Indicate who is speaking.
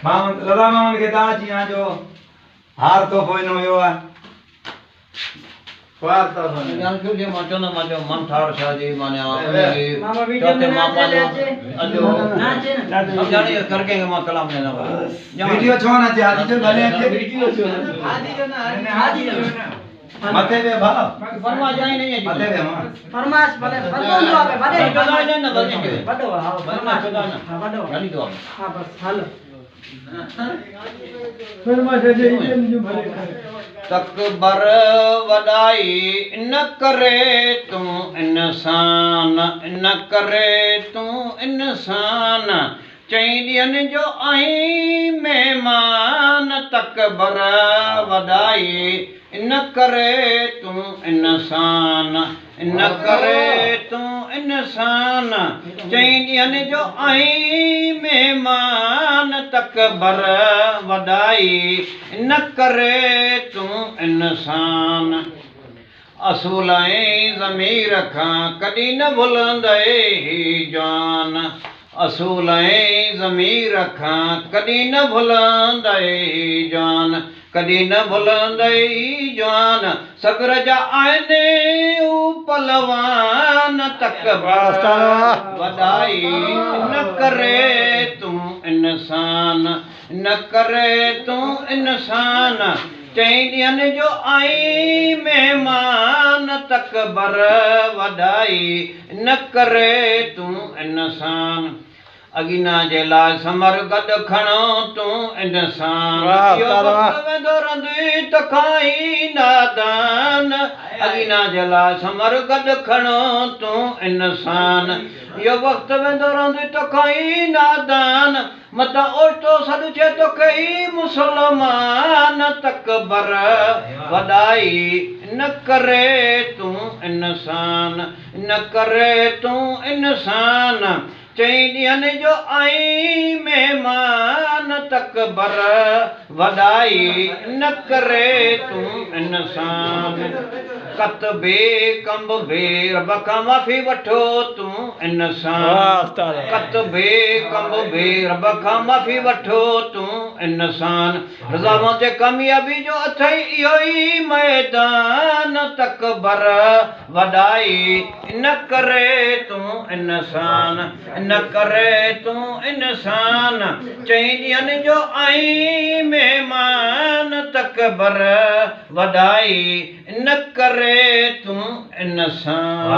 Speaker 1: रज़ा मामन खे तव्हां अची वञो जो हार तोहफ़ो ॾिनो वियो आहे
Speaker 2: मन ठार शाह जी माने चौथे मापा जो अजो समझाणी करके मां कलाम लेना
Speaker 1: वीडियो छो न अचे हाजी जो भले अचे वीडियो छो हाजी मथे वे भा
Speaker 2: फरमाश आई नहीं है
Speaker 1: मथे वे मां
Speaker 3: फरमाश भले बदो दुआ पे भले
Speaker 2: चौदह ना बदो
Speaker 3: बदो हां
Speaker 2: फरमाश चौदह ना
Speaker 3: हां बदो
Speaker 2: गाली दो
Speaker 3: हां बस हलो
Speaker 4: फरमाश जे जो भले
Speaker 2: तकबर वडाई न करे तू इंसान न करे तू इंसान चई ॾियनि जो आई मेहमान तकबर वडाई न करे तू इंसान न करे तू इंसान चई ॾियनि जो आई मेहमान तकबर वडाई न करे तू इंसान असूल ऐं ज़मीर खां कॾहिं न भुलंदे जान असूल ऐं ज़मीर खां कॾहिं न भुलंदे जान कॾहिं न भुलंदे जान सब्र जा आहिनि ऊ पलवान तकबर वॾाई न करे तूं इंसान न करे तूं इंसान चई ॾियनि जो आई मेहमान तकबर वॾाई न करे तूं इंसान अगिना जे लाइ समर गॾु खणो तूं इंसान इहो वक़्तु वेंदो रहंदी त खाई नादान अगिना जे लाइ समर गॾु खणो तूं इंसान इहो वक़्तु वेंदो रहंदी त खाई नादान मतां ओटो सॾु थिए थो कई मुसलमान तकबर वॾाई न करे तूं इंसान न करे तूं इंसान चई ॾियनि जो आई मेहमान तकबर वॾाई न करे तूं इंसान कत बे कंब बे रब खां माफ़ी वठो तूं इंसान कत बे कंब बे रब खां माफ़ी वठो तूं इंसान रज़ामत जे कामयाबी जो अथई इहो ई मैदान तकबर वॾाई न करे तूं इंसान न करे तूं इंसान चई ॾियनि जो आई मेहमान तकबर वॾाई न करे तूं इंसान